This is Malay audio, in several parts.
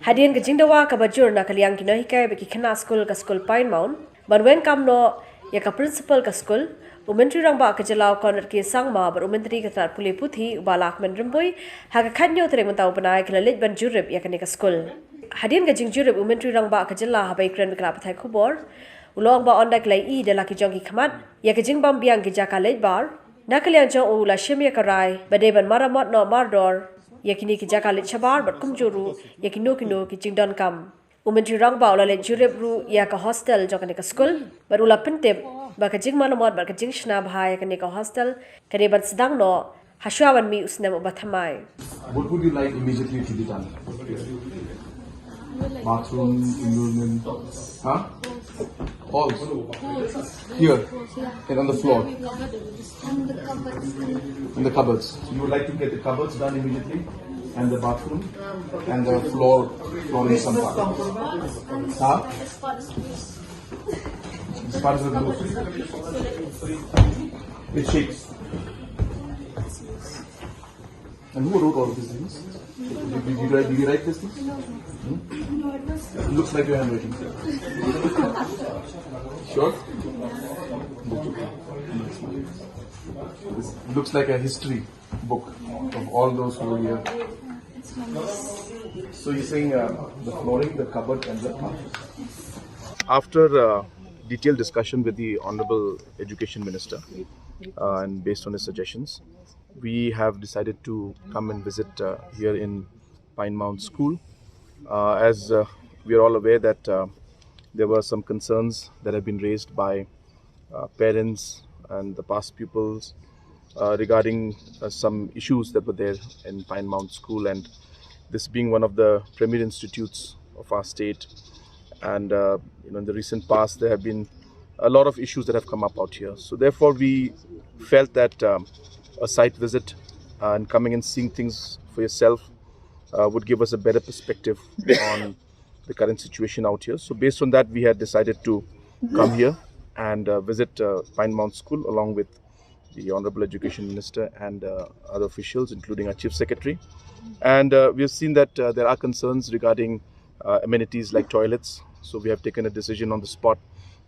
Hadian Gajindawa Kabajur Nakaliang Kinohika Bikina School ka School Pine Mount, Banwen Kamno Yaka Principal ka School, Umentri Ramba Kajalau Corner Ki Sangma, but Umentri Katar Puli Puthi, Balak Mendrimboy, Hagakanyo Tremantau Panai Kalalit Ban Jurib Yakanika School. Hadian Gajing Jurib Umentri Ramba Kajala Habaikran Krapatai Khubor, Ulong ba ondak lay I de Laki Jongi Kamat, Yakajing Bambiang Gijaka Late Bar, Nakalian Jong Ula Shimia Karai, Badeban Maramot no Mardor. Yakini ki jaka lit chabar bat kumjuru yakino kino ki jingdon kam umentri rang ba ola len jureb ru ya ka hostel jokane ka school barula pentep ba ka jing manamot ba ka jing shna bhai ka ne ka hostel kare ban sedang no hasyawan mi usnam bathamai. What would you like immediately to be done? Bathroom, enrollment, huh? Halls. Here and on the floor. And the cupboards. You would like to get the cupboards done immediately, and the bathroom, and the flooring some part. Huh? As far as the roof. It shakes. And who wrote all of these things? Did you write these things? It looks like your handwriting. Sure? This looks like a history book of all those who were here. So you're saying the flooring, the cupboard and the bathroom. After detailed discussion with the Honorable Education Minister and based on his suggestions, we have decided to come and visit here in Pine Mount School. As we are all aware that there were some concerns that have been raised by parents and the past pupils regarding some issues that were there in Pine Mount School, and this being one of the premier institutes of our state, and in the recent past there have been a lot of issues that have come up out here. So therefore we felt that a site visit and coming and seeing things for yourself would give us a better perspective on the current situation out here. So based on that, we had decided to come here and visit Pine Mount School along with the Honorable Education Minister and other officials, including our Chief Secretary. And we have seen that there are concerns regarding amenities like toilets. So we have taken a decision on the spot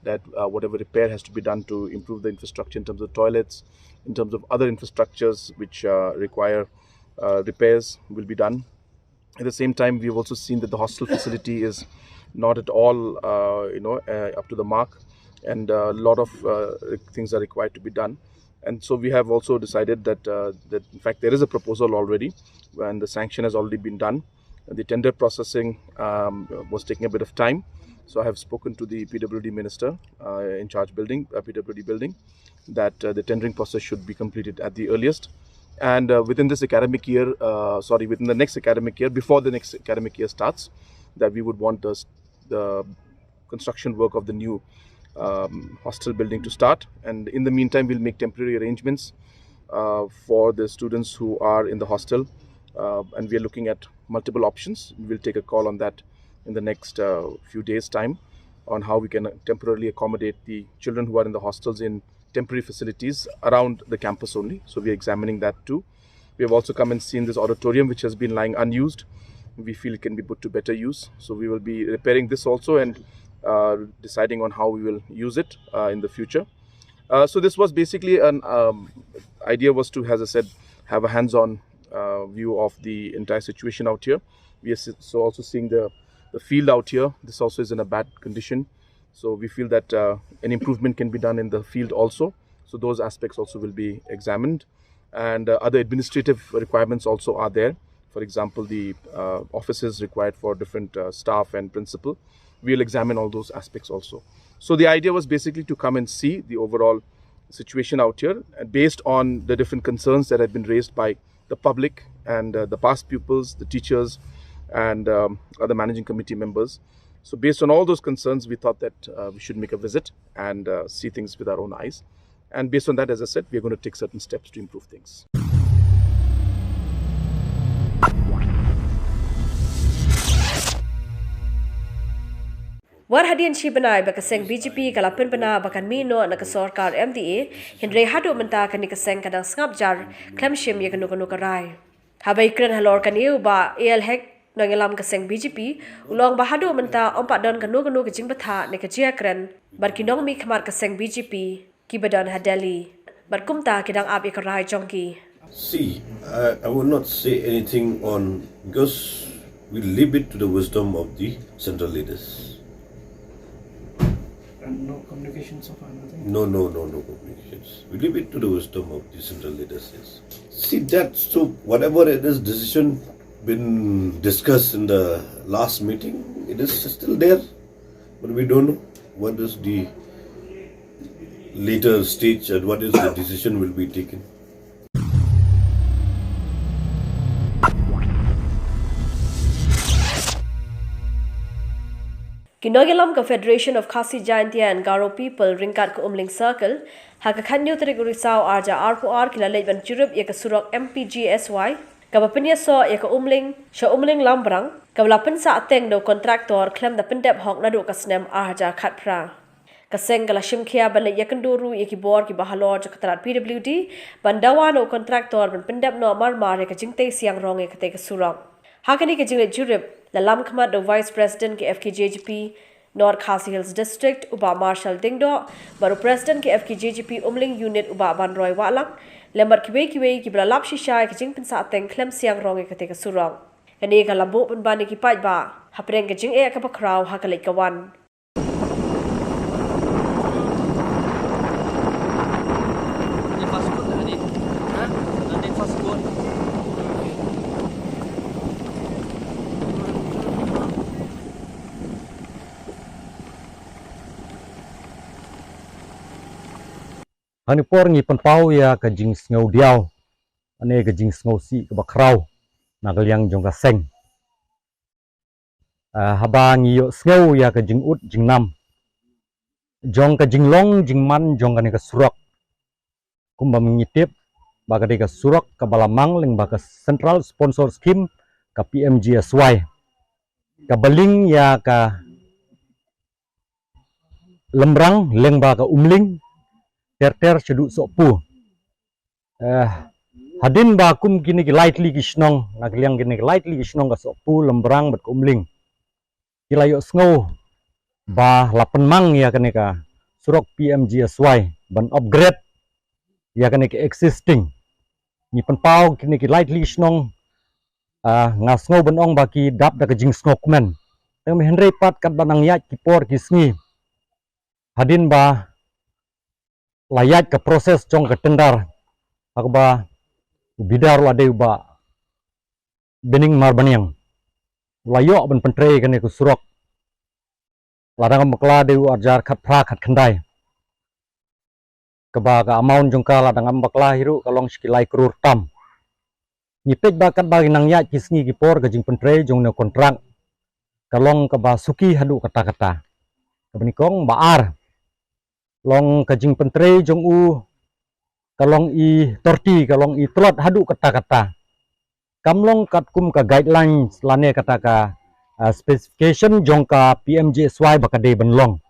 that whatever repair has to be done to improve the infrastructure in terms of toilets, in terms of other infrastructures which require repairs will be done. At the same time, we have also seen that the hostel facility is not at all up to the mark, and a lot of things are required to be done. And so we have also decided that in fact there is a proposal already and the sanction has already been done. The tender processing was taking a bit of time. So I have spoken to the PWD minister in charge building, PWD building, that the tendering process should be completed at the earliest. And within this academic year, within the next academic year, before the next academic year starts, that we would want the construction work of the new hostel building to start. And in the meantime, we'll make temporary arrangements for the students who are in the hostel. And we are looking at multiple options. We'll take a call on that in the next few days' time on how we can temporarily accommodate the children who are in the hostels in temporary facilities around the campus only. So we are examining that too. We have also come and seen this auditorium which has been lying unused. We feel it can be put to better use. So we will be repairing this also and deciding on how we will use it in the future. So this was basically an idea was to, as I said, have a hands-on view of the entire situation out here. We are so also seeing the field out here. This also is in a bad condition. So we feel that an improvement can be done in the field also. So those aspects also will be examined. And other administrative requirements also are there. For example, the offices required for different staff and principal. We'll examine all those aspects also. So the idea was basically to come and see the overall situation out here, and based on the different concerns that have been raised by the public and the past pupils, the teachers, and other managing committee members. So based on all those concerns, we thought that we should make a visit and see things with our own eyes. And based on that, as I said, we are going to take certain steps to improve things. War hadian shi banai bakaseng BJP kalapin bana bakan mino nakasorkar MDA Henry hadu menta kani kaseng kadang sngap jar klemshim ye kanu karai. Habai kren halor kaniu ba AL hek Nangelam kaseng BGP ulong bahadu menta ompak don kanu kejing betha ne kejia kren barkinong mi khamar kaseng BGP ki badan hadali barkumta kidang ab ikarai jongki. See, I will not say anything on because we leave it to the wisdom of the central leaders. And no communication so far, nothing? No communications. We leave it to the wisdom of the central leaders. Yes. See that, so whatever it is decision been discussed in the last meeting, it is still there, but we don't know what is the later stage and what is the decision will be taken. Kinogelam ka Federation of Khasi Jaintia and Garo People ringkat ke Umling Circle haka khanyo tarik urisau arja R4R kilalej ban churup ya ka surok MPGSY ka bapinya so ya ka Umling lambrang ka balapan sa ateng do kontraktor klem da pendep hok na do ka snem arja khatpra ka seng kala shimkhia ban ya kanduru ya ki bor ki bahalor ja katrat PWD ban dawa no kontraktor ban pendep no mar ya ka jingte siang rong ya ka te ka surok hakani ka jingle jurup Lalam Khamat the Vice President ke FKJGP North Khasi Hills District Uba Marshal Dingdo baru President ke FKJGP Umling Unit Uba Ban Roy Walang lembar kiwe ki belalap shisha ke jing pensa ateng klem siang rong ke te ka surong kani ka lambo pun ban ki pai ba hapreng ke jing e ka pakraw hakalik kawan. Hani por ngi penpau ya ke jing ngau diau ane ke jing ngau si ke bakrau nagaliang jong ka seng haba ngi yo ngau ya ke jing ut jing nam jong ka jing long jing man jong ka ne ka surok kumba mengitip baga de ka surok ka balamang leng baga central sponsor scheme ka PMGSY ka baling ya ka lembrang leng baga umling ter ceduk sokpu hadin ba kum kini ki lightly kisnong nagliang kini lightly kisnong ka sokpu lembrang bet kumling kilayo sngo ba lapen mang ya kene ka surok PMGSY ban upgrade ya kene ki existing ni penpau kini ki lightly kisnong ngasngo benong baki dap da kejing sngo kumen teng henry pat kat banang ya kipor kisngi hadin ba layak ke proses jong ke tendar akba bidar lade ba bening marbaniang layok ben pentre kene ku surok ladang makla de arjar khat pra khat khandai keba ka amount jong ka ladang makla hiru kalong skilai krur tam nipet ba kat ba nang ya kisngi ki por ka jing pentre jong ne kontrak kalong keba suki hadu kata-kata kebenikong baar long kajing pentre jong u kalong i torti kalong i telot hadu kata-kata kamlong kat kum ka guidelines lane kata ka specification jong ka PMGSY bakade benlong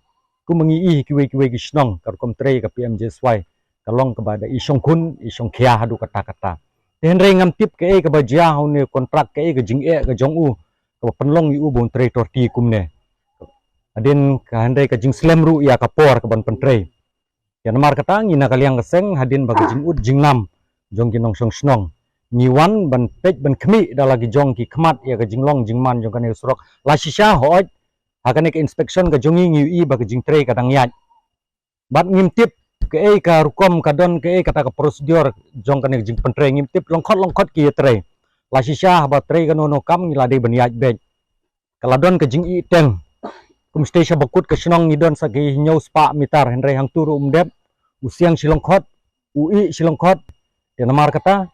kum mengi kiwe gisnong kar kum tre ka PMGSY kalong kepada isong kun isong khia hadu kata-kata tenre ngam tip ke ka bajia haune kontrak ke jing ka jong u ka penlong yu bon tre torti kumne adin ka handai ka jing slemru ya kapor ka ban pentre ya namar kata ngina kaliang keseng hadin bagi jing ut jing nam jong kinong song snong ngiwan ban pej ban khmi da lagi jong ki khmat ya ka jing long jing man jong kan surok la shisha hoj hakane ka inspection ka jongi ngi bagi jing tre kadang yat bat ngimtip ke ka rukom ka don ke kata ka prosedur jong kan jing pentre ngimtip longkhot ki tre la shisha ba tre ka no kam ngila de ban yat bej kaladon ka jing i teng kum station bakut ke senong ngidon sagi nyau spa mitar henry hang turu umdep usiang silongkhot ui silongkhot ya namar kata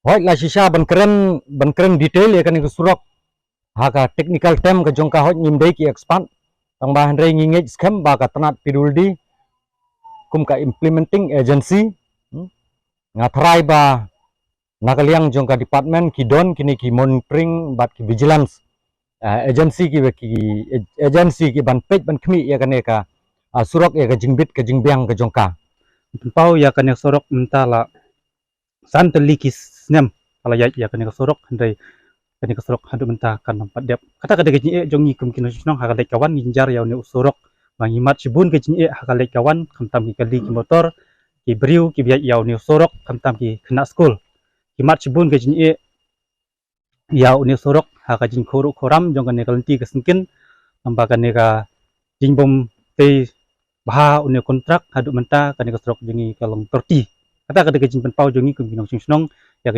hoi la shisha ban keren detail ya kan ke surok haka technical term ke jongka hoi ngimdei ki expand tang ba henry ngingej scam ba ka tanat piduldi kum ka implementing agency ngathrai ba nakaliang jongka department kidon kini ki monitoring bat ki vigilance agency ki ban pej ban khmi ya kane ka surok ya ka jingbit ka jingbiang ka jongka Pau ya kan sorok mentala santeli kis nem ala ya kan sorok ndai kani kasorok hadu mentah kan nampak dep kata kada gaji jongi kemungkinan sinong hakalek kawan ninjar yaw ne usorok bangi mat sibun gaji hakalek kawan kamtam ki kali ki motor ki briu ki biak yaw ne usorok kamtam ki kena school ki mat sibun gaji yaw ne usorok hakajin koram jong kan ne kalanti kesengkin nampak ne ka jingbom te baha une kontrak hadu mentah kani kasorok jongi kalong torti kata kada gaji penpau jongi kemungkinan sinong ya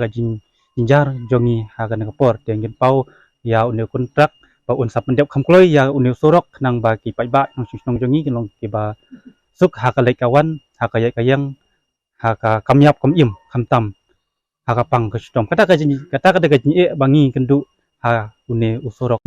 gaji jinjar jongi hagan kapor tengen pau ya une kontrak pa un sapendep kamkloi ya une sorok nang ba ki paiba nang sinong jongi kilong ki ba suk hakalek kawan hakayai kayang haka kamyap komim kamtam haka pang kestom kata kada gaji bangi kendu ha une usorok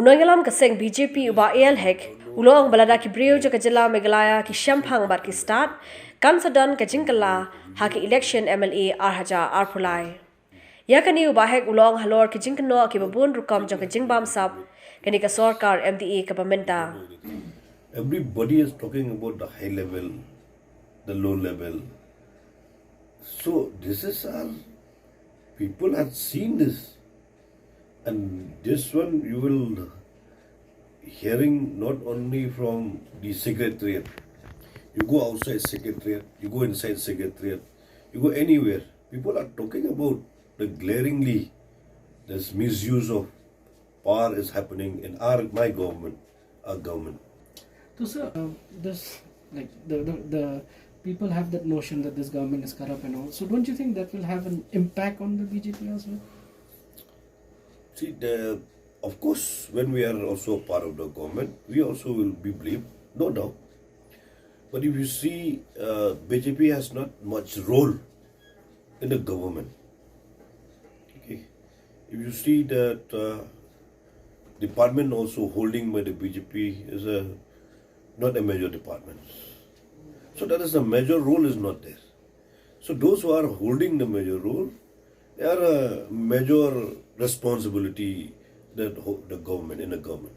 Unongalam kaseng BJP uba AL hek ulong balada ki brio jo kajela Meghalaya ki shampang bar ki start kan sadan ka jingkala ha ki election MLA arhaja arpulai yakani uba hek ulong halor ki jingkno ki babun rukam jo ka jingbam sap kani ka sarkar MDA ka pamenta. Everybody is talking about the high level, the low level. So this is our people have seen this. And this one you will hearing not only from the secretariat. You go outside secretariat, you go inside secretariat, you go anywhere. People are talking about the glaringly this misuse of power is happening in my government, our government. So sir, this like the people have that notion that this government is corrupt and all. So don't you think that will have an impact on the BJP as well? See, of course, when we are also part of the government, we also will be blamed, no doubt. But if you see, BJP has not much role in the government. Okay, if you see that department also holding by the BJP is not a major department. So that is the major role is not there. So those who are holding the major role, they are a major responsibility that the government in the government.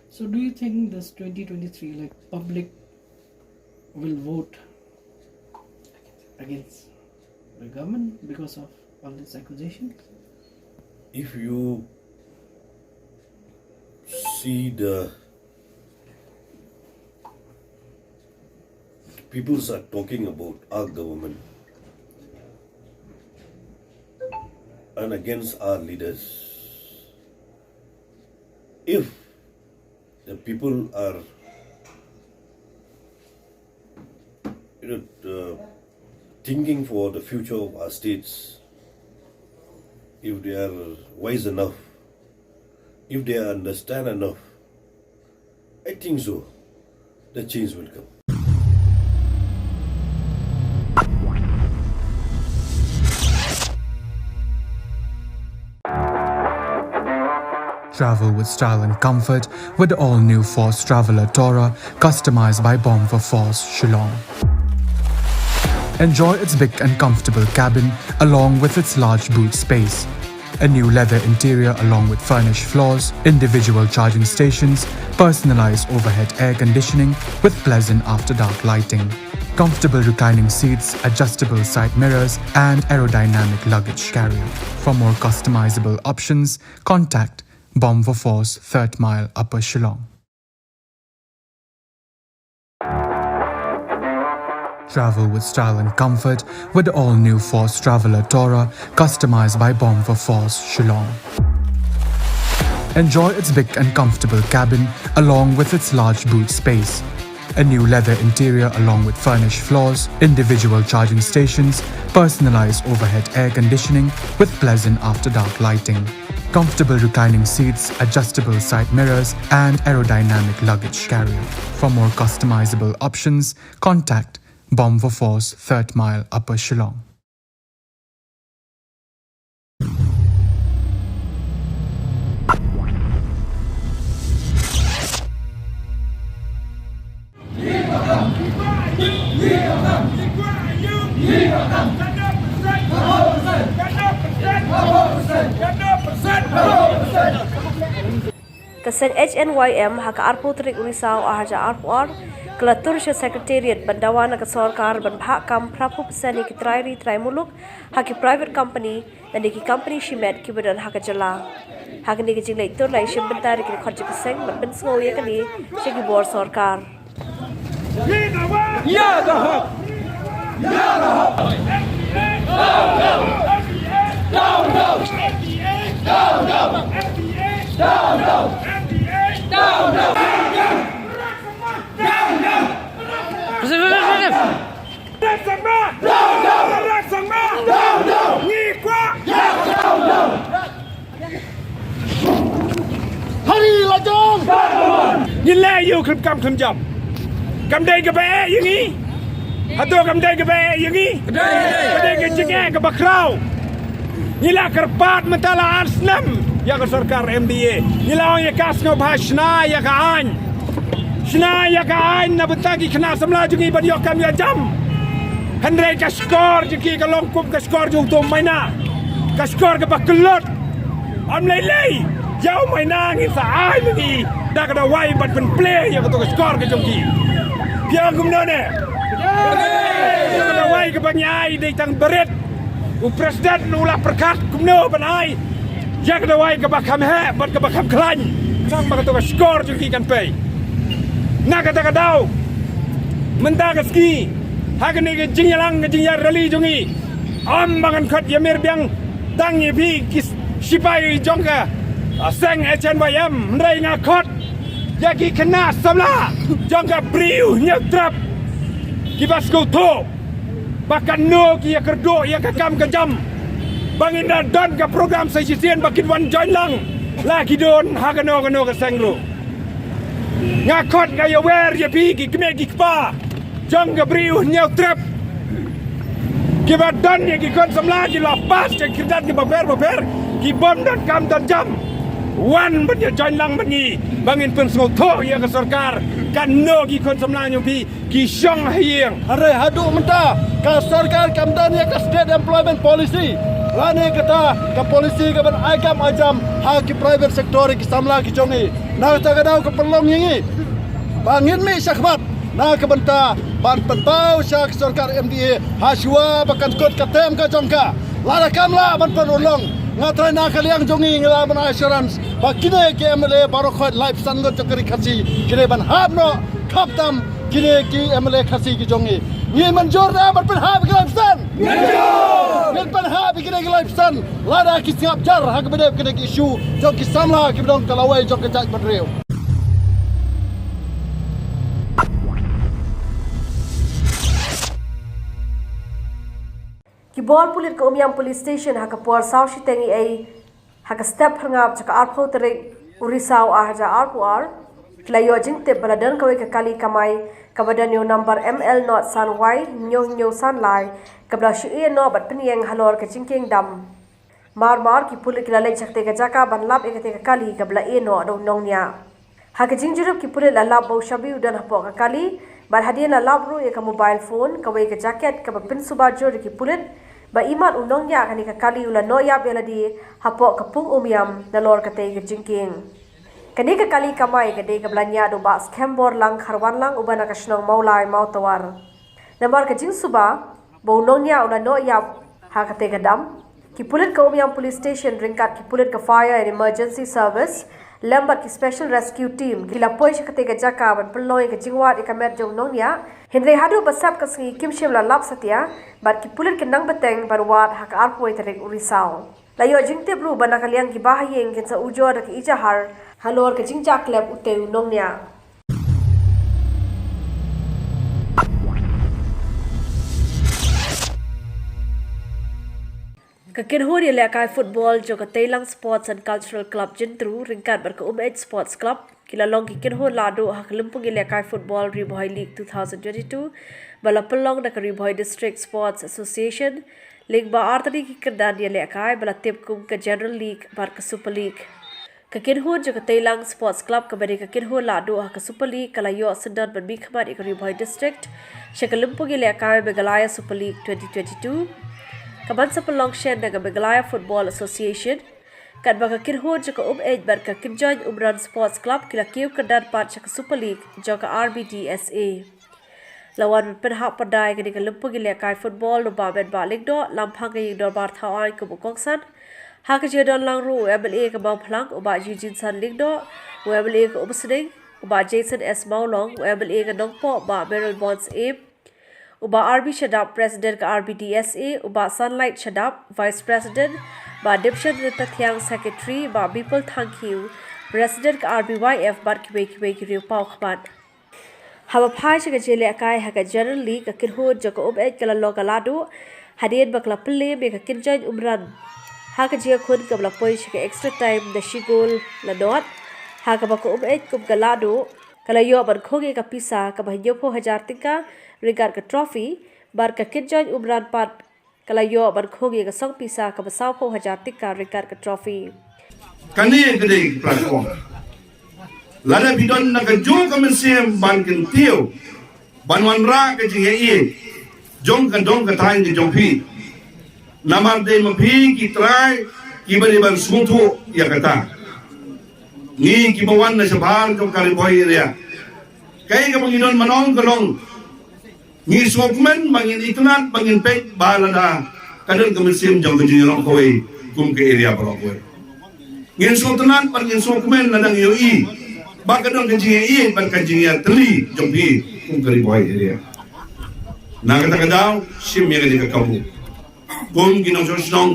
So do you think this 2023 like public will vote against the government because of all these accusations? If you see the people are talking about our government and against our leaders, if the people are thinking for the future of our states, if they are wise enough, if they understand enough, I think so, the change will come. Travel with style and comfort with the all-new Force Traveler Tora, customized by Bomb for Force, Shillong. Enjoy its big and comfortable cabin along with its large boot space. A new leather interior along with furnished floors, individual charging stations, personalized overhead air conditioning with pleasant after-dark lighting. Comfortable reclining seats, adjustable side mirrors and aerodynamic luggage carrier. For more customizable options, contact Bomb for Force, 3rd Mile, Upper Shillong. Travel with style and comfort with the all-new Force Traveler Tora, customized by Bomb for Force, Shillong. Enjoy its big and comfortable cabin along with its large boot space. A new leather interior along with furnished floors, individual charging stations, personalized overhead air conditioning with pleasant after-dark lighting. Comfortable reclining seats, adjustable side mirrors and aerodynamic luggage carrier. For more customizable options, contact Bomb for Force, 3rd Mile, Upper Shillong. Kaseng HNYM haka arpo trik urisau ahaja arpo ar Kelatur Secretariat Bandawan ke Sarkar Banbhakam Prapu Pesani ki Trairi Traimuluk haki private company dan ki company Shimet ki badan hak jala. Hak ni ki jinglai tur lai shimbentari ki khorja keseng ban sngo ye kani shiki bor Sarkar. Ya dah. Ya dah. Down, down. Down, down. Down, down. Down, down. Hari lajong. Nhìn lẽ yêu khẩn cầm khẩn chậm. Cầm đây cái bé nhưงี้. Hạt tôi cầm đây cái bé nhưงี้. Cầm đây cái chiếc cái bạc rau. Nhìn là kerpat mentala Aslam. Ya ke Sarkar MDA. Nhìn là ông ya kas ngọc hà shna ya ka anh. Shna ya ka anh na bentagi kena semla jungi badi okam ya jam. Hendrai ka skor jungi ka longkup ka skor jung tu maina. Ka skor ka bakelot. Am lei. Jauh maina ngi sa ai mengi. Da ka da wai bat pen play ya ka tu ka skor ka jungi. Piang gumno ne. Ya ka da wai ka banyai dei tang beret. U presiden ulah perkat gumno banai. Ya ka da wai ka bakam he bat ka bakam klan. Sang ba ka tu ka skor jungi kan pay. Nak kata dau, mentah keski, hak ni ke jingyalang ke jingyar rali jungi, bangan kat yamir biang tangi pi kis sipai jongka, seng HNYM merai ngakot, yaki kena samla jongka briu nyetrap, kibas kau to, bahkan no ki kerdo yang kakam kejam, bangin dan ke program sesisian bakin wan join lang, lagi don hak no ke seng lu. Ngakot gaya wer ya pi ki kme ki kpa jong ga briu nyau trap ki badan ya ki kon samla ki lapas ke kirdat ki baper ki bom dan kam dan jam wan ban ya join lang mani bangin pen sngo tho ya ke sarkar kan no ki kon samla nyu pi ki shong hieng are hadu menta ka sarkar kam dan ya ka state employment policy lane kata ka polisi ka ban agam ajam ha ki private sector ki samla ki jongi na ta ka daw ka perlong yingi bangin mi sakbat na ka banta ban penpau syak sarkar MDA haswa bakan kot ka tem ka jongka lara kamla ban perulong ngatrai na ka liang jongi ngala ban assurance bakine ke MLA barokhat life sangot chakri khasi kire ban habno khaptam kire ki MLA khasi ki jongi ni manjur na ban penhab ki life san Min penhab ki ki life san lada ki siap jar hak bedep kene ki issue jong ki samla ki bidong kalawai jong ke jaj badreu Khubor pulit ke Umiam Police Station hak puar saw shitengi ai hak step hangap chaka arpho tere urisau ahaja arpuar layo jingte baladan kawe ke kali kamai kabadan yo number ML not san y nyo san lai kabla shi no bat pnieng halor ke jingking dam mar ki pulit ki lalai chakte ke jaka ban lab ekate ke kali kabla no do nongnya hak jingjurup ki pulit la lab bo shabi udan hapo ke kali bar hadian la lab ru ka mobile phone kawe ke jacket ka pin subajur ki pulit ba imat unong ya kani ka kali ula no ya beladi hapo kapung umiam dalor kate ke jingking kani ka kali kamai ka de ka blanya do ba skambor lang kharwan lang ubana ka shnong maulai mautawar namar ka jing suba bo unong ya ula no ya ha kate ka dam ki pulit ka umiam police station ringkat ki pulit ka fire and emergency service lembar ki special rescue team ki la poi kate ka jaka ban peloi ka jingwat ikamet jong nong ya Henry hadu basap kasi kimshim la lap satya bat ki pulit ke nang beteng barwat hak arpoi terek urisau layo jingte bru bana kaliang ki bahayeng ken sa ujo da ki ijahar halor ke jingja klep uteu nongnya Kakinhur ya lekai football jo ka Taiew Sports and Cultural Club jintru ringkat bar ka Sports Club kilalong kikinhur lado hak limpung ya lekai football Riboy League 2022 bala pelong da ka Riboy District Sports Association lig ba artadi ki kirdan ya lekai bala tipkum ka General League bar ka Super League Kakinhur jo ka Taiew Sports Club ka bari kakinhur lado hak ka Super League kalayo sendan ban bi khabar ik Riboy District shakalimpung ya lekai begalaya Super League 2022 Kaban sa pelong shen dengan Begalaya Football Association kat baka kirhur jaka age bar ka kinjoin Umran Sports Club kila kiu kedan part jaka Super League jaka RBDSA lawan penhak padai ke dengan lempu gile kai football do ba bet ba lik do lampang ke do bar thawai ke bukongsan ha ke je don lang ru abla ke bang phlang uba jin san lik do abla ke ubsding uba Jason S Maulong abla ke nongpo ba Beryl Bonds A uba RB Shadab President ke RBDSA uba Sunlight Shadab Vice President ba Dipshan Tathyang Secretary ba People Thank you President ke RBYF bar ki riu pau khban Haba phai shaka jele akai haka generally ka kirho jaka ubet kala lokalado hadien bakla pille be ka kinjan umran haka jia khun kabla poi shaka extra time the shigol la dot haka baka ubet kum galado kala yo ban khoge ka pisa ka bahyo pho 1000 tika regard ka trophy bar ka kinjan umran pat kala yo ban khoge ka song pisa ka basaw pho 1000 tika regard ka trophy kani gede platform lada bidon na kaju kamensiam ban kin Taiew ban wan ra ke jinge ye jong kan dong ka thain ke jong phi namar de ma phi ki trai ki bari ban sungthu ya kata ni ki bawan na sabhan jong kali boy ria kai ka bangidon manong kalong ni sokmen bangin itnat bangin pe balada kadang kamensiam jong ke jinge rong koi kum ke area bro koi ngin soktenan bangin sokmen nadang yoi baka dong kanjing iye ban kanjing ya teli jompi kum kari boy area na kata kadaw sim ya kali kabu kum kinong sosnong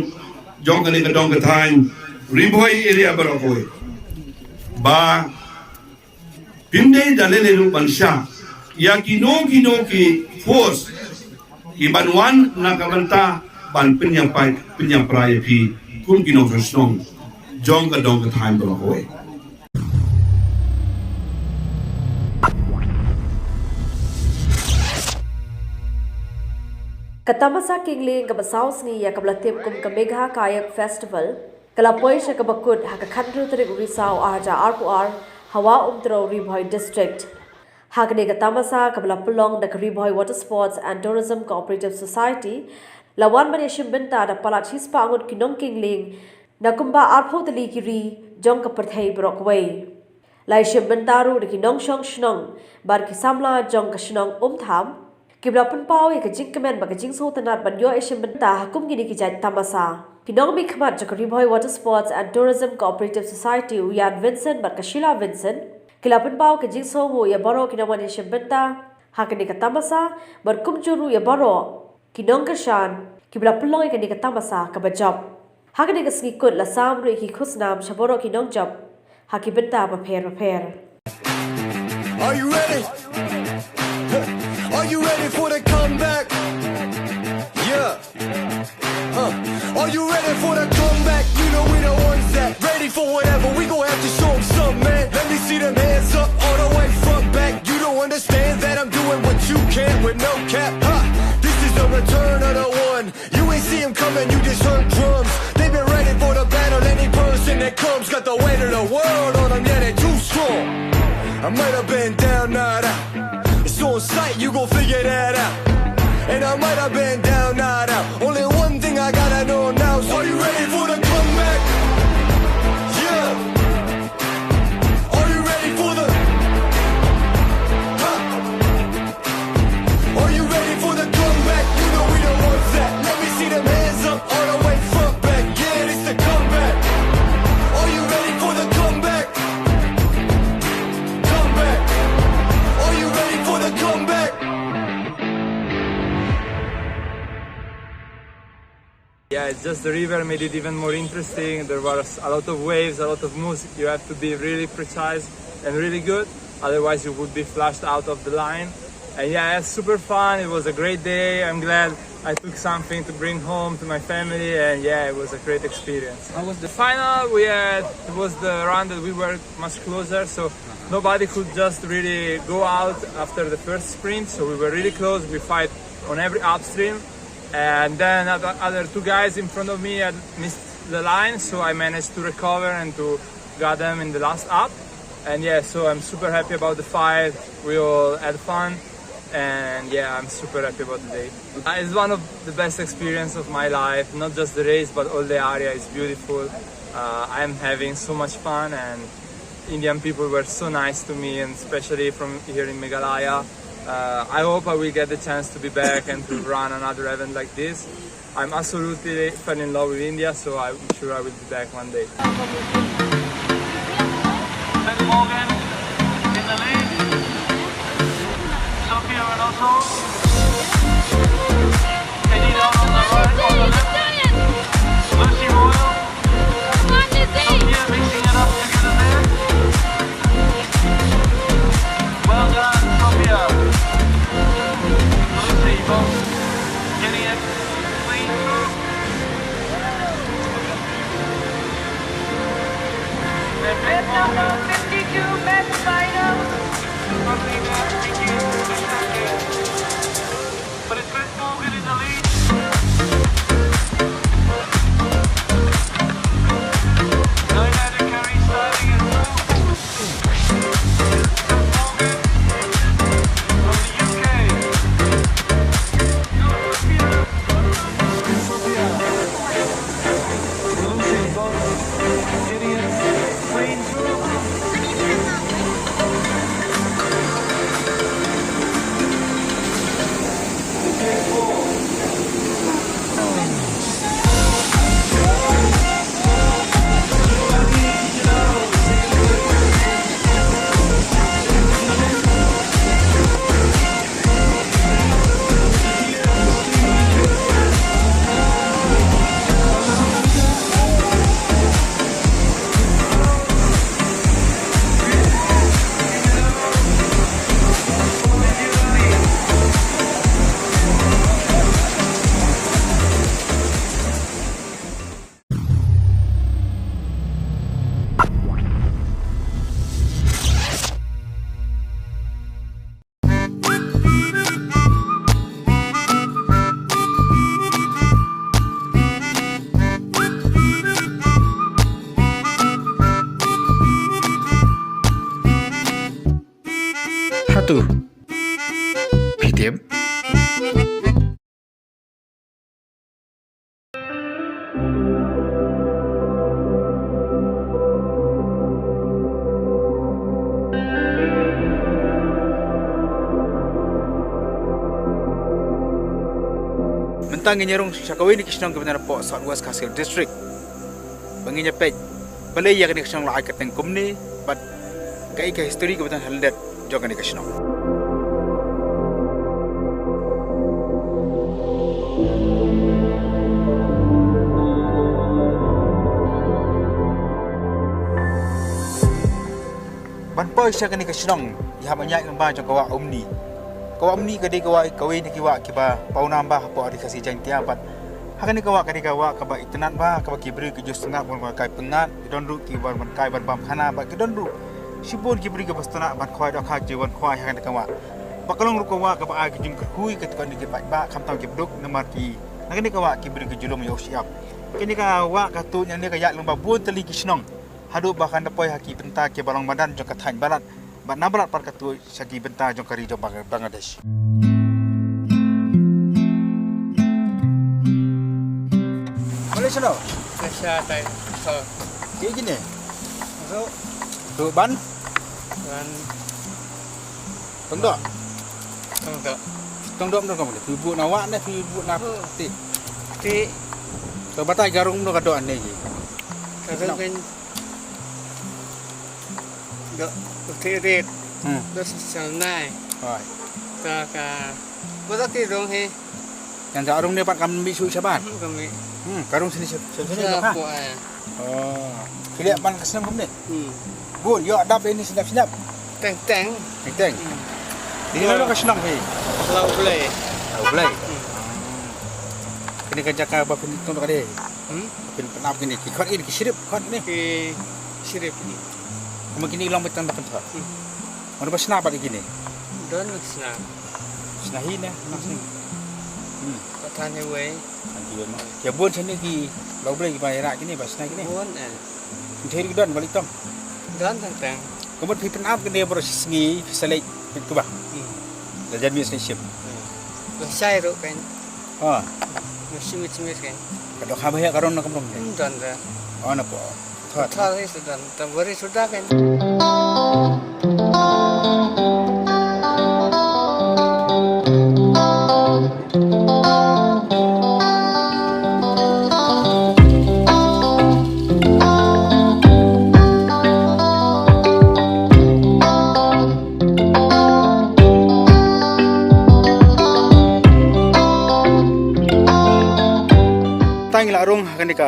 jong kali kadong kathain riboy area barokoy ba pinde dalele lu bansha ya kino ki force ibanwan na kabanta ban pinyang prai phi kum kinong sosnong jong kadong kathain barokoy Katamasa Kingling ka basaws ni ya kablatim kum ka Megha Kayak Festival kalapoy siya ka bakut ha ka khandru tarik Urisaw aja RPR Hawa Umtro Riboy District ha ka ni katamasa kabla pulong da Riboy Water Sports and Tourism Cooperative Society lawan man yashim benta da palat hispa angut kinong Kingling na kumba arpho tali kiri jong ka perthai Brockway lai shim bentaru da kinong shong shnong bar ki samla jong ka shnong tham Kibla pun pau ya kajing kemen ba kajing so tanat ban yo Asian benta hakum gini ki jai tamasa kinong mi khmat jak Riboy Water Sports and Tourism Cooperative Society Uyan Vincent bar Kashila Vincent kila pun pau kajing so mo ya baro kinawan Asian benta hakini ka tamasa bar kumjuru ya baro kinong kashan kibla pulong ya kini ka tamasa ka bajab hakini ka skikut la samru ki khusnam shaboro kinong job haki benta ba pher Are you ready? Are you ready for the comeback? Yeah. Are you ready for the comeback? You know we the ones that ready for whatever. We gon' have to show them something, man. Let me see them hands up all the way front back. You don't understand that I'm doing what you can't with no cap. This is the return of the one. You ain't see him coming, you just heard drums. They've been ready for the battle. Any person that comes got the weight of the world on them. Yeah, they too strong. I might have been down, not out. It's on sight, you gon' figure that out. And I might have been down, not out. Only one thing I gotta know now is, are you ready for the comeback? Yeah. Are you ready for the... Are you ready for the comeback? You know we the ones that. Let me see them hands up all the way front back. Yeah, it's the comeback. Are you ready for the comeback? Comeback. Are you ready for the comeback? Yeah, it's just the river made it even more interesting. There was a lot of waves, a lot of moves. You have to be really precise and really good, otherwise you would be flushed out of the line. And yeah, it's super fun. It was a great day. I'm glad I took something to bring home to my family, and yeah, it was a great experience. How was the final? It was the round that we were much closer, so nobody could just really go out after the first sprint. So we were really close. We fight on every upstream. And then other two guys in front of me had missed the line, so I managed to recover and to got them in the last up. And yeah, so I'm super happy about the fight. We all had fun, and yeah, I'm super happy about the day. It's one of the best experiences of my life, not just the race, but all the area is beautiful. I'm having so much fun, and Indian people were so nice to me, and especially from here in Meghalaya. I hope I will get the chance to be back and to run another event like this. I'm absolutely fell in love with India, so I'm sure I will be back one day. Morgan in the lead. Sophia and also Eddie down on the right, on the left. Lucy Royal. Sophia mixing it up together there. Well done, Sophia. Lucy both getting it clean through. Red number 52, Matt Final. But it's Chris Morgan in the lead. Nine-headed carry styling it through. Morgan from the UK. Lucy both getting it clean through. Satu PTM. Mentang nyerong sakawin di kisnong kebenaran po Southwest Castle District. Banginya pej. Balai yang di kisnong lai kateng kumni, but kai ka history kebenaran haldat jogan di kisnong. Banpoi siya kani kisnong, iha banyak lembah jong kawa umni. Kawa umni kadi kawa kawin kiwa kiba paunambah po ari kasi jang tiapat. Hakani kawa kadi kawa kaba itenan ba kaba kibri ke jus tengah bon kai pengat donru kibar ban kai ban bam khana ba ke donru. Sibun kibri ke bastana ban khoi dok hak jiwan khoi hakani kawa. Bakalong ru kawa kaba agi jing khui ke kan ke ba kham taw kibduk namar ki. Hakani kawa kibri ke julum yo siap. Kini kawa katu yang ni kayak lembah buon teli kisnong. Hadu bahkan dapoi haki benta ke balong badan jong kathan barat. Bat nabalat par katu sagi benta jong kari jong Bangladesh. Malaysia no? Malaysia tai. So, Kayak gini. so Tu ban, dan tongdok. tongdok. Tongdok no kamu. Ibu nawak ne, ibu nak ti. Ti Tu batai garung no kado ane ji. kadang kan dok ti red. Dos sel nai. Hai. Ta ka Kota ti dong he. Yang garung ni pak kami bisu saban. Kami Garung sini sini siapa ha. eh. Oh. Kira ban kesenam kamu ni. Hmm. Bun, yo adap ini sedap-sedap. Teng-teng. Teng. Di mana kesenam he? Lau boleh. Tahu belai. Kini kerja kau apa pun tongdok ada. Pin penap gini. Kau ini kisirip kau ni. Ki sirip ni. Kamu kini ilang betul dapat tak? Mana pas senap pada gini? Don sna. Senahi ni, maksudnya. Katanya we. Ya buat sini ki, lau boleh bayar gini, pas senai gini. Bon eh. Mencari kedon balik tong. Don teng-teng. Kemudian pipen up gini baru sengi, selai pintu bah. Dah jadi bisnis ship. Saya ro kan. Ah, Macam-macam kan. kalau kau bayar karon nak kamu ni. Don dah. Oh nak po. Thal itu dan tambari sudah kan.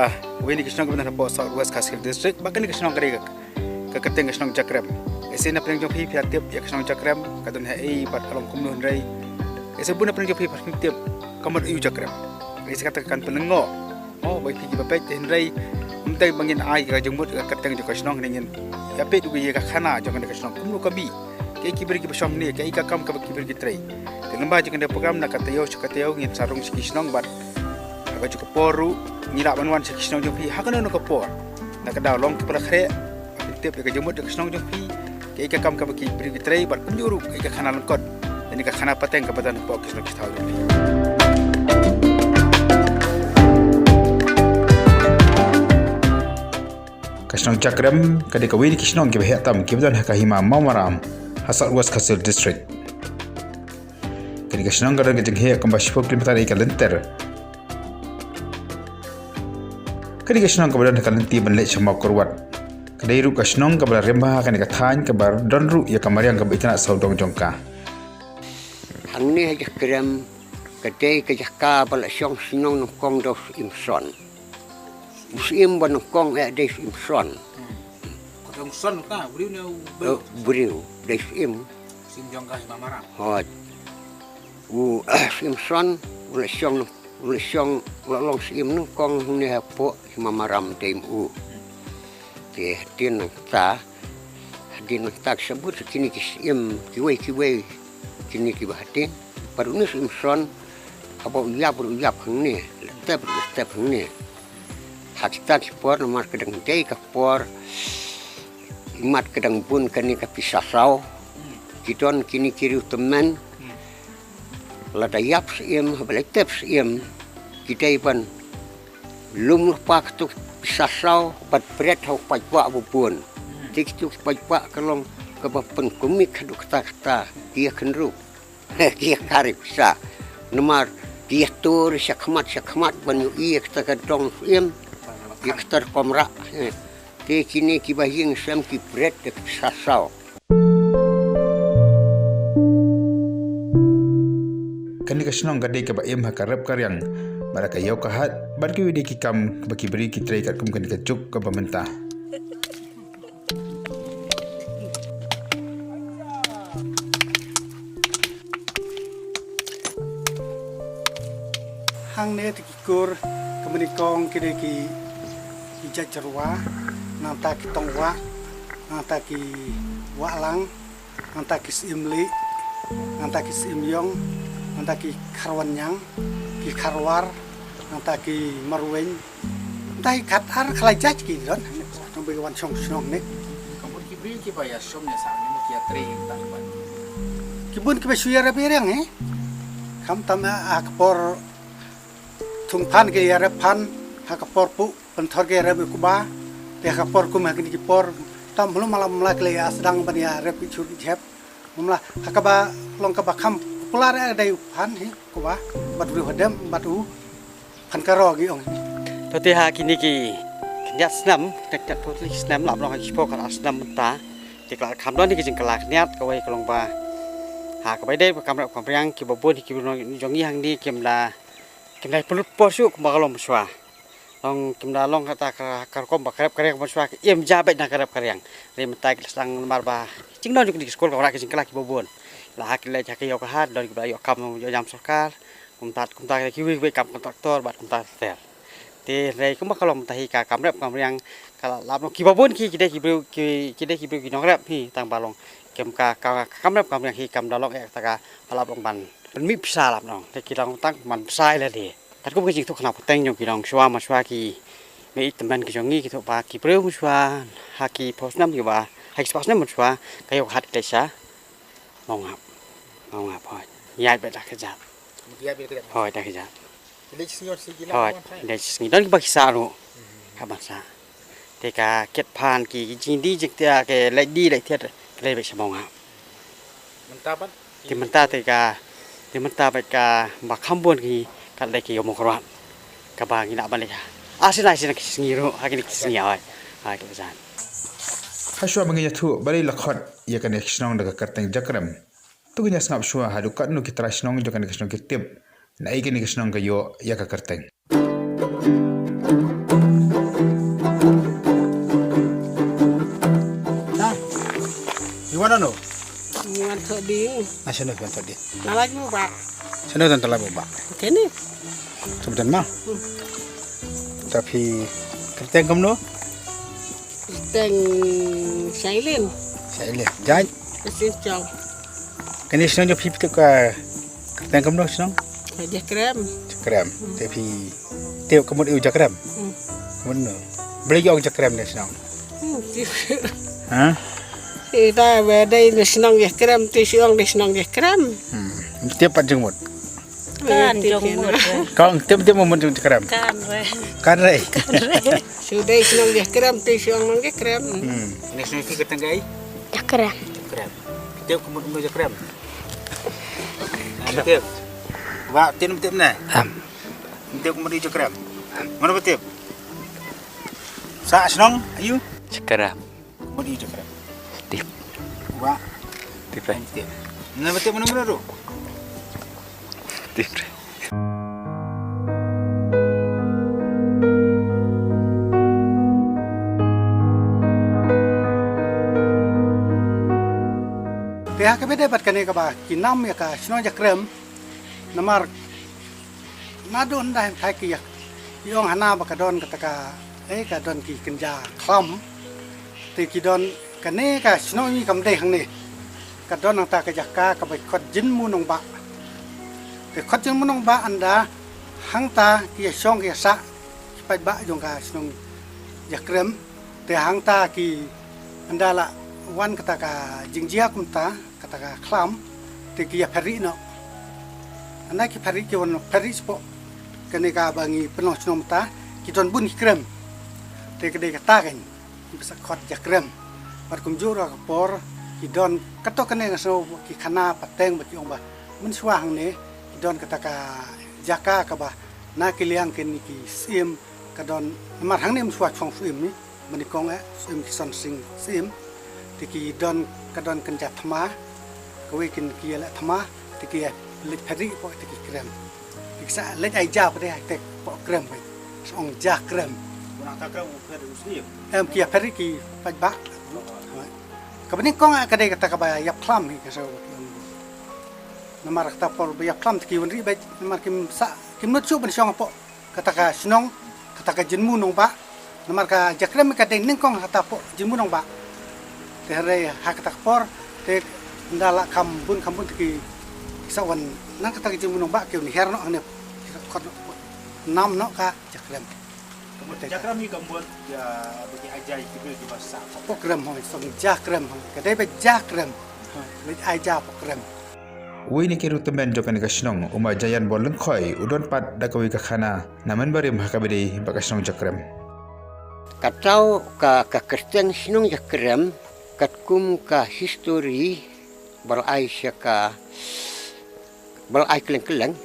ba weni kisnong kebetulan po South West Kasil District bahkan ni kisnong kari ke keteng kisnong Jakrem ese na pring jopi pia tiap ya kisnong Jakrem kadon hai bat along kumnuh rai ese buna pring jopi pat tiap kamar yu Jakrem ese katakan penengo oh bai pi ba pet rai umtai bangin ai ka jengmut ke keteng jo kisnong ningen ya pe du ye ka khana jo kan kisnong kumnu kabi ke kibir ki basom ni ke ika kam ka kibir ki trai lembah jika ada program nak Taiew ngin sarung sikisnong bat aga juga poru ngira banwan sikisnong jopi hakana no kapor nak daw long kepala khre tiap ke jemut sikisnong jopi ke ika kam ka baki beri trai bat kunjuru ke ika khana lengkot ini ka khana pateng ka badan pok kisnong kitau jopi kisnong Jakrem kadi ka wini kisnong ke behatam ke badan hakahima mamaram hasal was Kasil District kini kisnong kadang kejeng hek kembali 10 km ikan lenter. Kini kisnong kebadan ikan lenti benlek semau kurwat. Kedai ru kisnong kebadan rembah kini kathan kebar don ru ya kamariang kebai tanak saudong jongka. Hang ni aja kerem kedai kejaka balak siong sinong nongkong dos imson. Musim ban nongkong des imson. Kong son ka beriu ne beriu des im sim jongka mamaram. Hot. Simson ulah siang long sim nu kong ni hapo mamaram tim ke tin ta sebut kini kisim kiwe kini kibatin baru ni Simson apa uyap hang ni step hang ni hakta sport nomor kedang dei kapor imat kedang pun kani kapisasau kidon kini kiri teman lada yap siem balai tep siem kita ipan lum lupak tu pisasau pat pret hau pajwa bubun tik tu pajwa kalong ke bapen komik kaduk kata dia kenru dia karib sa nomor dia tur syakmat banyu iya kita kadong siem dia ketar komra ke kini kibahing sem ki pret de pisasau Kani kisnong kadai ke baim hakarap karyang baraka yau kahat barki widi kikam baki beri kitrai kat kum kani kecuk ke pemerintah. Hang ne tikur kemenikong kide ki jajarwa nanta ki tongwa nanta ki walang nanta ki simli nanta ki simyong nantaki karwanyang ki karwar nantaki marweng tai katar khalajaj ki don sampai wan song ni Kamu kibri ki bayar somnya sana ni kia tri tanpa kibun ki besuyara bereng kam tama akpor tungpan ke yara pan akpor pu pentor ke rabi kuba te akpor kum hakni ki por tam belum malam melak le sedang ban ya rabi churi chep mumla hakaba long kaba kam pular ada pan kuba batu hadam batu pan karo gi ong Toti ha kini ki nyat senam tek putli senam lap long expo kan senam menta tikla kamdon ni kijing kelak niat kawai kalong ba ha kabai dei kamra kampriang ki babon ki jongi hang ni kimla pelut posu kumakalong muswa long kimla long kata karkom bakarep karek muswa im jabe na karep karyang ni menta sang marba cingno juk di skol kawra kijing kelak ki babon la hakile jake yo kahat don ki yo kam yo jam sarkar kumtat ki wi kam kontraktor bat kumtat ter te rei kuma kalom tahi ka kamrep kamriang kala labno ki babon ki kide ki nongrep hi tang balong kem ka kamrep kamriang hi kam dalong ek taka palap long ban mi pisa labno te ki long tang man sai la de tat ko ki thuk na poteng yo ki long shwa ma shwa ki me itman ki jongi ki thok ba ki preu shwa ha ki posnam ki ba ha ki posnam shwa kayo hat klesa mong hap hoi yai be dak jat hoi dak jat hoi dak singi don ba kisaro kabasa te ka ket phan ki jindi jik tia ke lai di lai thiet le be samong ha Mentapan ti menta be ka ba khambon ki ka lai ki yo mokrat ka ba ngi na ba le asina singi ro ha ki singi hoi ha ki bazan Hashwa menginya tu bari lakhot ya kan kisnong daga karteng Jakrem tu ganya sangap shwa hadu katnu ki trasnong jo kan kisnong ki tip na ikini kisnong ka yo ya ka karteng mana no? Ngan tadi. Nasional kan tadi. Nalagi mo ba? Sana dan telah bubak. Kini. Sebentar mah. Tapi kerteng kamu no? Teng silent. Silent. Jangan. Kesin chong. Kini senang je pipi tu ke kerteng kamu no senang? Aja krem. Krem. Tapi tiap kamu itu krem. Kamu no. Beli juga krem ni senang. Hah? Kita beda ini senang je krem, tu siang dia senang je krem. Tiap pat jengmut. Kan jengmut. Kau tiap mau menjengmut krem. Kan re. Kan re. Sudah senang je krem, tu siang nang je krem. Ini senang kita tenggai. Je krem. Krem. Tiap kamu je krem. Tiap. Wah, tiap na. Tiap kamu je krem. Mana tiap? Sa senang, ayu. Sekarang. Kamu je krem. Tiap. Wah. Tiap. Tiap. Mana tiap mana tu? Tiap. Pihak kami dapat kini kaba kinam ya ka senang je krem. Namar nadon dah thai ki yong hana bakadon kataka kadon ki kenja klam. Ti kidon kene ka senang ni kam deh hang ni. Kadon nang ta ka jakka ka bai khot jin mu nong ba. Te khot jin mu nong ba anda hang ta ki song ki sa pai ba jong ka senang je krem. Te hang ta ki anda la wan kataka jingjia kumta kataka klam te ki ya peri no. Anak ki peri ki won peri spo kene ka bangi penuh senang ta ki don bun krem. Te ke de kata kan bisa khot je krem. Par kumjur ka por ki don kato kene ngaso ki khana pateng ba ki ong ba mun swang ne ki don kataka jaka ka ba na ki liang ken ki sim ka don mar hang ne swat chong sim ni mani kong sim ki son sing sim tiki don ka don kenja thama ko we kin ki la thama tiki le phari po tiki krem tiki sa le ai ja pa de tek po krem ba song ja krem Orang tak krem phari usni. Ki phari ki pa ba ka bani kong ka de ka ba ya plam ni ka so namar ta por ya plam tiki wan ri ba namar kim sa kim no chu ban song po kata ka snong kata ka jinmu nong ba namar ka ja krem ka de ning kong ta po jinmu nong ba Terai hak tak por te ndala kambun teki sawan nang kata ki munong ba ke ni herno ane khot nam no ka jakrem Jakrem ni kambun ya bagi ajai ki basa program ho song jakrem ka dai be jakrem le ai ja program Wei ni kiru temen jokan ka snong uma jayan boleng khoi udon pat da kawi ka khana naman barim hakabedi ba ka snong jakrem Katau ka kerteng sinong jakrem katkum ka history balai syaka balai keleng-keleng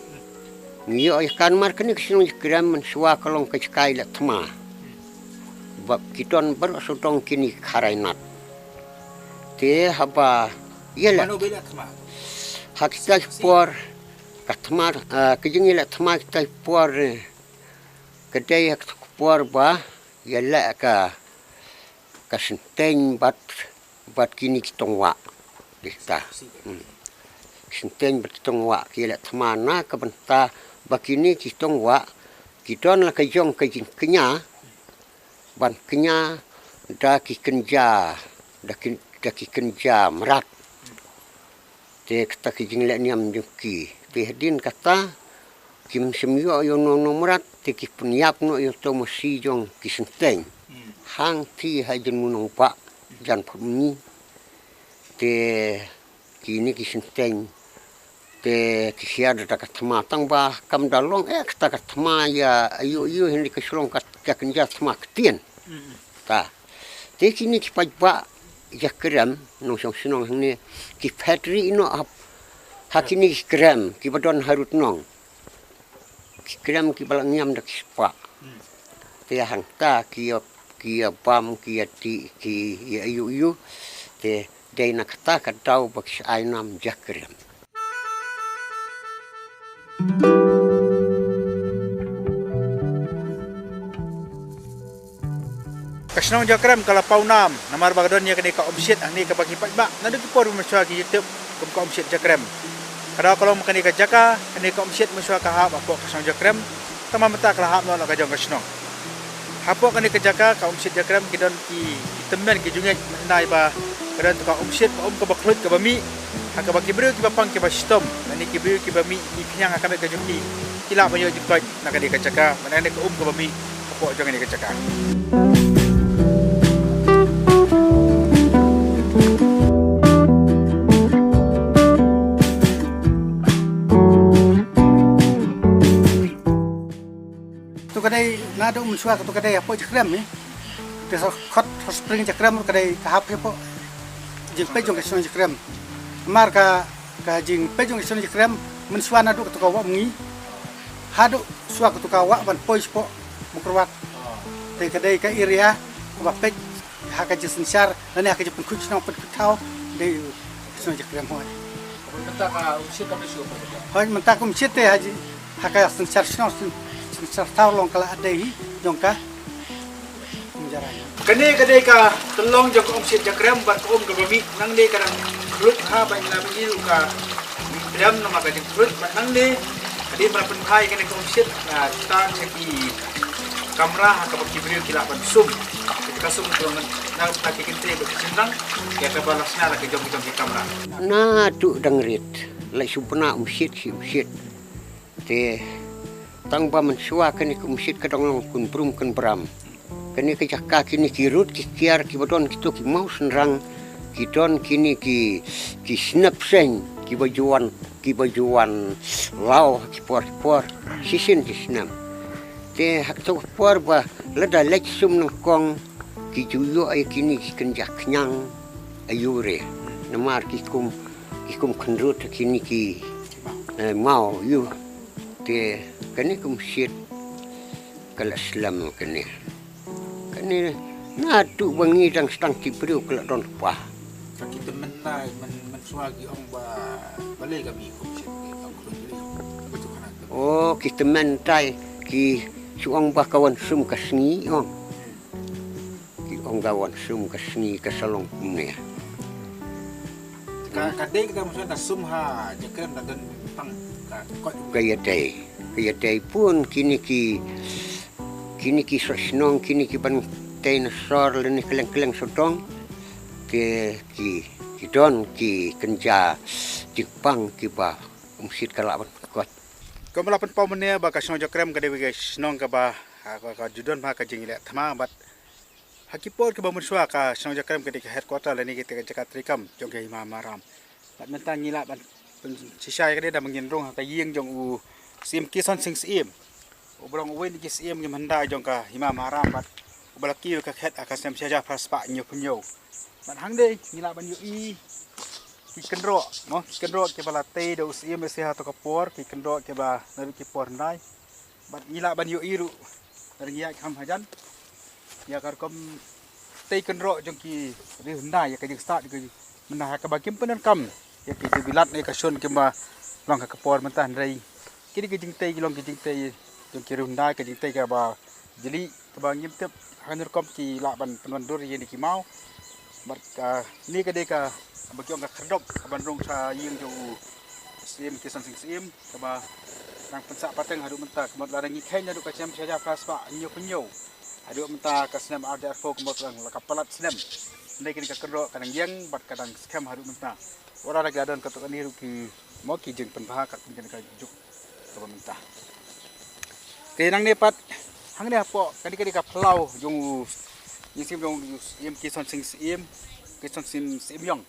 ngiyo ay kan mar kini kesinong jakrem mensua kalong kecakai la thma bab kiton ber sotong kini kharainat te haba yela Mano bela thma hakita por kathma kejingi la thma kita por kedai por ba yela ka kasenteng bat kini kitongwa desta senteng bat kitongwa kila thamana ka banta bakini kitongwa kiton la kajong kenya ban kenya da ki kenja da ki kenja merat te kata ki jingla niam juki te hadin kata kim semyo yo no merat te ki punyap no yo to mosi jong ki senteng hang ti hajen munong pa jan pumi te kini ki senteng te ki sia da ka thma tang ba kam dalong ta ka thma ya ayu hindi ka sulong ka kenja thma ktien ta te kini ki pa ba ya kram no song sinong ni ki factory no ap hakini ki kram ki badon harut nong ki kram ki balang nyam da ki spa te hang ta ki bam ki ti ki ayu te dai nak ta ka dau bak ai nam jakrem senang jakrem kalau paunam namar bagadon ya kene ka omsit ani ka bagi pat ba nadu ki por meswa ki youtube kum ka omsit jakrem kalau makan ka jaka kene ka omsit meswa ka ha apa ka senang jakrem tama mata ka ha no ka jong ka senang hapo kene ka jaka ka omsit jakrem kidon ki temen ki junget nai ba kadon ka omsit ka baklut ka bami ka bagi bru ki bapang ki ba stom ani ki bru ki bami ki kyang ka ka jungi kila ba yo jikoj na ka jaka manane ka ka bami hapo jong ni ka jaka kadai nado mensua tu kadai apa jakrem ni te khot spring jakrem kadai tahap apa jing pe jong kesun jakrem mar ka jing pe jong kesun jakrem mensua nado tu kawa mengi hado sua tu kawa ban poi spo bukrwat te kadai ka area ba pe ha ka jisun shar dan ha ka jipun kuch na put kutau de kesun jakrem hoy menta ka umsit ka mesio hoy menta ka umsit te haji ha ka sun shar shno serta long kala adai jongka menjaranya kene kadai ka telong jong omsit jakrem bat ka ka bami nang de kadang fruit ha ba ina bini ka dam nama ka jeng fruit bat nang de kadai ba pen hai kene ka omsit na ta ceki kamera ha ka baki brio kila ban sum ketika sum tulong na ta ke kente ba sindang ya ka balasna la ke jong ki kamera na tu dangrit la supna omsit si omsit te tang ba mensua kini kumsit kadang kun brum kun bram kini ke jaka kini kirut ki kiar ki bodon kitu ki mau senrang ki don kini ki snap seng ki bajuan lau ki por sisin ki snap te hak tu por ba leda lek sum nang kong ki juyo ay kini ki kenjak nyang ayure namar ki kum kenrut kini ki mau yu te kani kumsit kala slam kani na tu bangi dang stang ki brio kala don pa kita menai mensuagi ong ba balai kami kumsit oh kita mentai ki suang ba kawan sum kasngi ong ki ong kawan sum kasngi kasalong ne kadai kita musuh sum ha jakrem dan pang kaya day pun kini ki sosnong kini ki ban dinosaur leni keleng sotong ki don ki kenja Jepang ki ba umsit kalaban kot kamalapan pa mene ba ka jakrem ka de snong ka ba ka judon ba ka jingile thama bat hakipor ka ba munswa ka jakrem ka de headquarter leni ki te ka trikam jong ke maram bat mentang ngila ban sisai ka de da menginrong ka yeng jong u sim kison sing sim obrong wen ki sim ngim handa jong ka hima maram bat obalaki ka khet akasem saja praspa nyu punyo bat hangde ngila ban yu i ki kendro no kendro ke bala te do sim se ha to ka por ki kendro ke ba naru ki por nai bat ngila ban yu i ru ringia kham hajan ya kar kom te kendro jong ki ri handa ya ka jing start ki menah ka bakim penan kam ya ki bilat ne ka shon ke ma long ka por mentan rei kini ke jing tei long ke jing tei jong ki runda ke jing tei ka ba jeli ka ba ngim tep hanur kom ki la ban penwandur ye ni ki mau bat ka ni ka de ka ba kyong ka khadop ka ban rong sa ying jo sim ke san sing sim ka ba nang pensa pateng hadu menta kemot la ngi khen hadu ka chem saja pas pa nyo penyo hadu menta ka snam rdr fo kemot lang la ka palat snam ndai kini ka kendro kadang yang bat kadang scam hadu menta ora lagi adon ka to ni ru ki mo ki jing penpah ka kini ka juk pemerintah. Kenang ni pat hang ni apa kadi ka pelau jong sim jong yem kison sing sim kison sim yong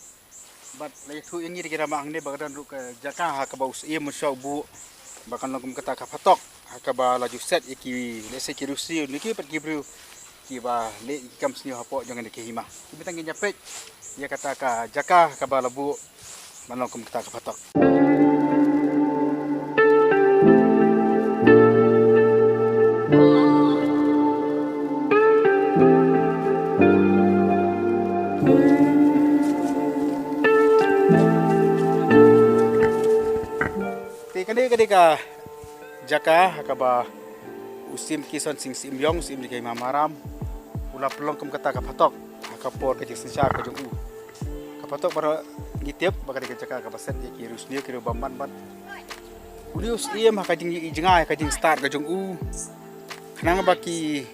bat lai thu yang ni kira ma hang ni bagadan ru ka jaka ha ka baus iem so bu bakan lagum kata ka patok ha ka ba laju set iki lese ki rusi ni ki pat ki bru ki ba le ikam sni hapo jong ni ki hima bitang gi nyapet ya kata ka jaka ka ba labu manlagum kata ka patok. Kadi ka jaka hakaba usim kison sing sim yong sim di kay mamaram ulah pelong kem kata kapatok kapor ke sensa ke jung kapatok bara ngitiep bakal ke caka kapaset ya kirus ni kiro bamban ban ulius iem ha kajing jengai kajing start ke jung kenang baki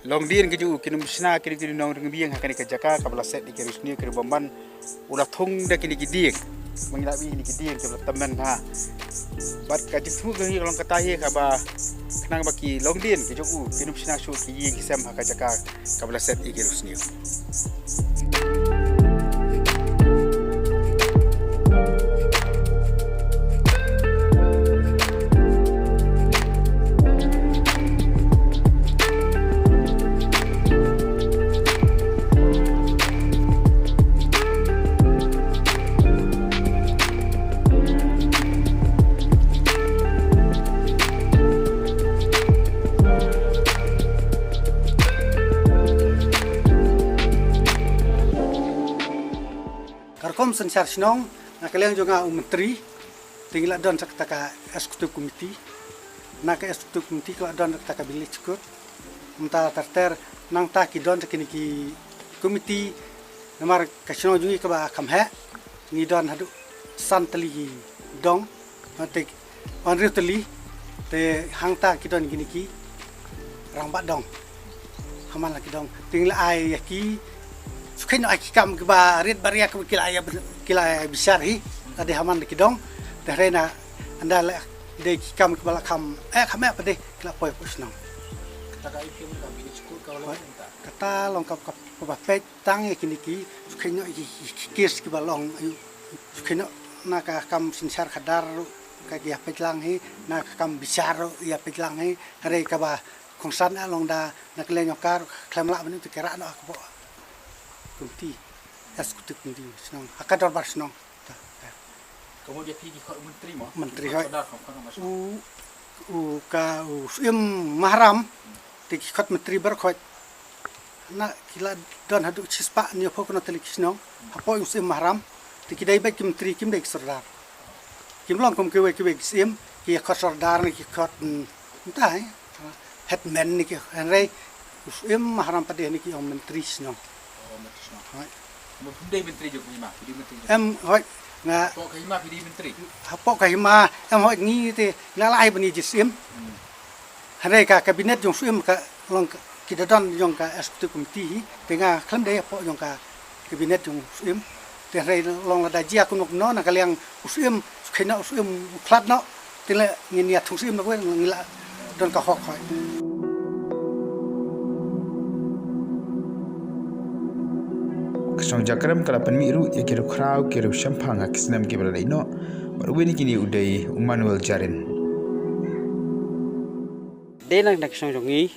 long din ke jung kinum sna kiri nong ring biang ha ke caka kapaset di kirus ni kiro bamban ulah thong de kini gidik mengilabi ni gidik ke teman ha bat kajing thu ke long kata ye kaba kenang baki long din ke jung kinum sna shu ki ye kisam ha ke caka kapaset di kirus ni Karkom sensar senong, nak kalian juga menteri, tinggal don sekta eksekutif komiti, nak eksekutif komiti kalau don sekta bilik cukup, mentah terter nang tak kidon sekini ki komiti, namar kasenong juga keba kamhe, ni don hadu santeli dong, nanti panri teli, te hang tak kidon gini ki, rambat dong, haman lagi dong, tinggal ay ki. Sukai nak kam keba red baria ke kila besar hi ada haman de kidong derena anda de kam kebala kam kame apa de kila poi pusnang kata long kap pe tang kini ki sukai nak kis kebalong sukai nak kam sinsar khadar ka ya petlang hi nak kam besar ya petlang hi hari kaba kongsan along da nak le nyokar klamla bani tu kera no akbo komiti eksekutif komiti senang akadar bar senang kemudian pergi ke menteri mah menteri ka mahram tiki kot menteri berkot na kila don hadu cispa ni pokok na telik senang apa usim mahram tiki dai baik menteri kim dai serdar kim long kom kewe sim ki kot serdar ni ki kot entah headman ni ki henry usim mahram pada ni ki om menteri senang Mungkin menteri juga lima, menteri. Hoi nga. Pok kahima pilih menteri. Pok kahima, hoi ni te lalai bani jisim. Hari ka kabinet jong suim ka long kita don jong ka eksekutif komiti, tengah klaim deh pok jong ka kabinet jong suim. Hari long lada jia kunuk no nak kalian suim, kena suim klat no, tengah ngini atung suim nak ngila don ka hok hoi. Kesong jakram kalapan miru ya kira krau kira syampang akisnam kibra laino baru ini kini udai Manuel Jarin. Denang nak kesong jongi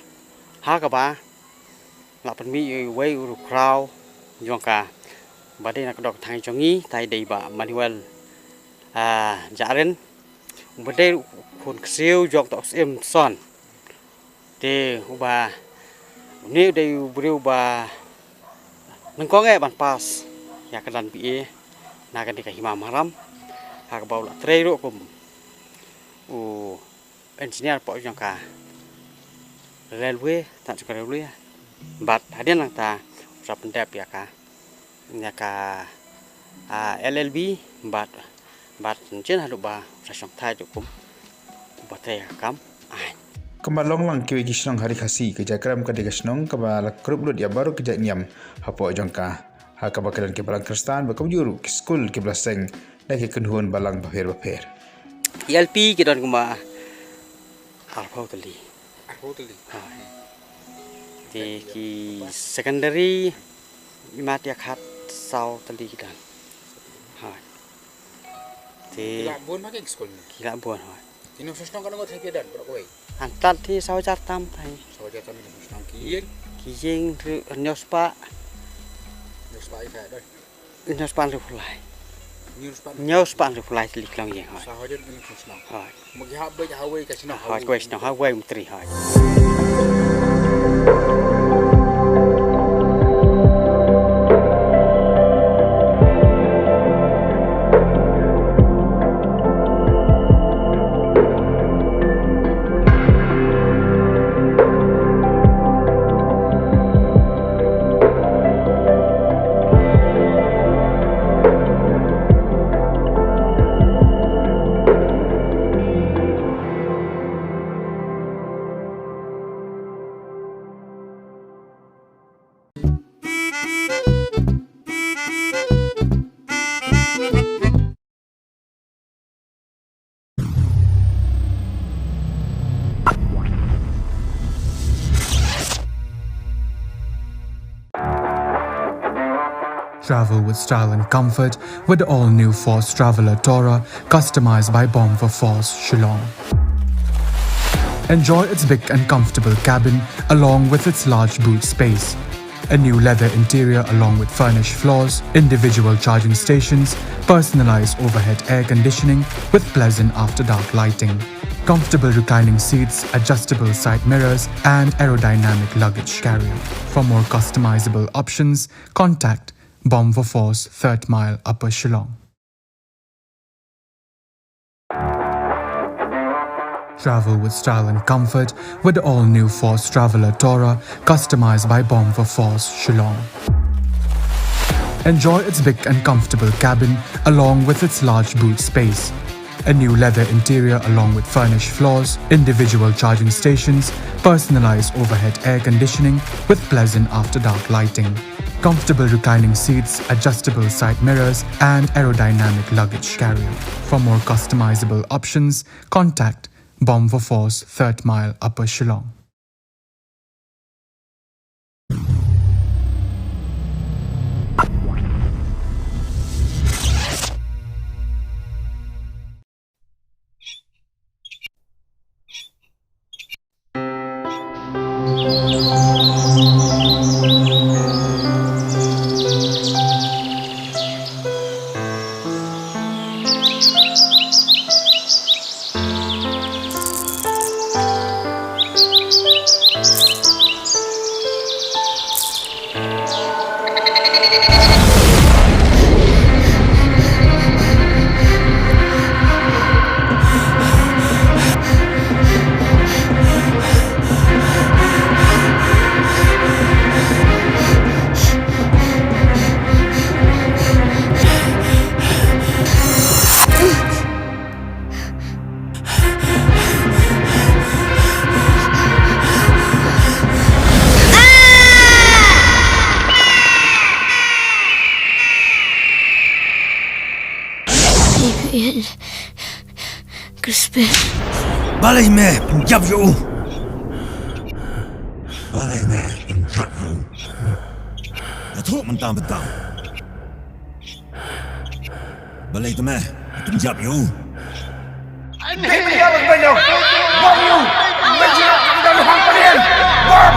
ha kaba lapan mi wei uru krau jongka bade nak dok thang jongi tai dei ba Manuel Jarin bade kun ksiu jok tok sim son de uba ni dei uba nengkong ban pas ya kedan pi na kan dikah hima maram ha bau la treiro kum engineer po jangka railway tak suka railway bat hadian nang ta sa pendap ya ka LLB bat chen hadu ba sa song thai kum batai kam ai Kemalong lang kiwi kisnong hari khasi ke jakram ka degasnong ka bala grup lut ya baru ke nyam hapo jongka ha ka bakalan ke balang kristan ba juru ke school ke blaseng da ke kenhuan balang baper LP ke don kuma arpau tali di ki secondary imat ya khat sau tali dan ha di Labun makin sekolah ni Labun ha ini susnong kan ngot hekedan berapa antal thi sau char tam thai sau char tam ni susnong kiyeng tu nyospa ikai doi nyospa ru fulai nyospa ru fulai tlik lang ye ha sau jen ini susnong ha magi habai hawe ka sino ha question ha way menteri ha Travel with style and comfort with the all-new Force Traveler Tourer, customized by Bomb for Force, Shillong. Enjoy its big and comfortable cabin along with its large boot space. A new leather interior along with furnished floors, individual charging stations, personalized overhead air conditioning with pleasant after-dark lighting. Comfortable reclining seats, adjustable side mirrors, and aerodynamic luggage carrier. For more customizable options, contact Bomb for Force, 3rd Mile, Upper Shillong. Travel with style and comfort with the all-new Force Traveler Tourer, customized by Bomb for Force, Shillong. Enjoy its big and comfortable cabin along with its large boot space. A new leather interior along with furnished floors, individual charging stations, personalized overhead air conditioning with pleasant after-dark lighting. Comfortable reclining seats, adjustable side mirrors, and aerodynamic luggage carrier. For more customizable options, contact Bomb for Force, 3rd Mile, Upper Shillong. Balay me pinjab yo. Balay me pinjab yo. Datuk mentang betang. Balay tu me pinjab yo. Hindi pinjab banyo. Bom yo. Menjina kamu hang kalian. Bom.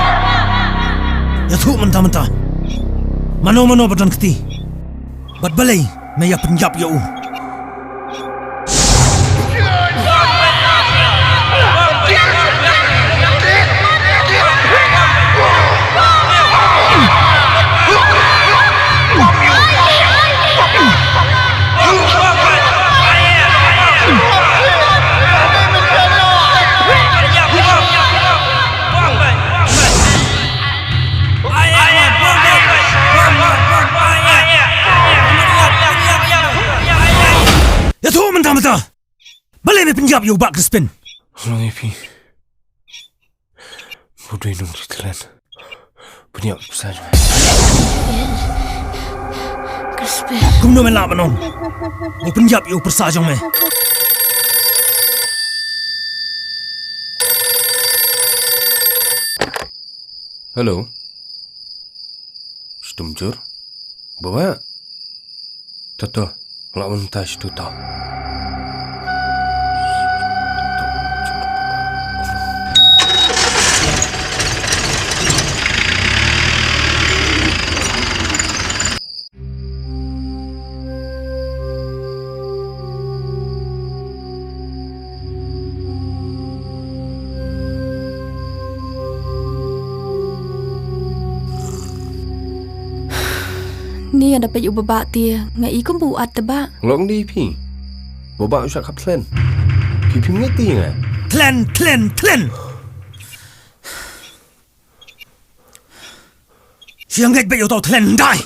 Datuk mentang betang. Mano badan keti. Bat balay me ya pinjab yo. Balay me pinjab yo bak Crispin. Long EP. Bodoh nung Thailand. Punya saja. Crispin. Kum no me la manong. Mo pinjab yo persajong me. Hello. Stumjur. Bawa. Tato. Lawan tash tu tau. Ni ada dapat ubah dia, ngai ikut buat tebak. Long di pi. Bawa usah kap Thailand. Pi mengerti ngai? Thailand. Siang gek bayo tau Thailand dai.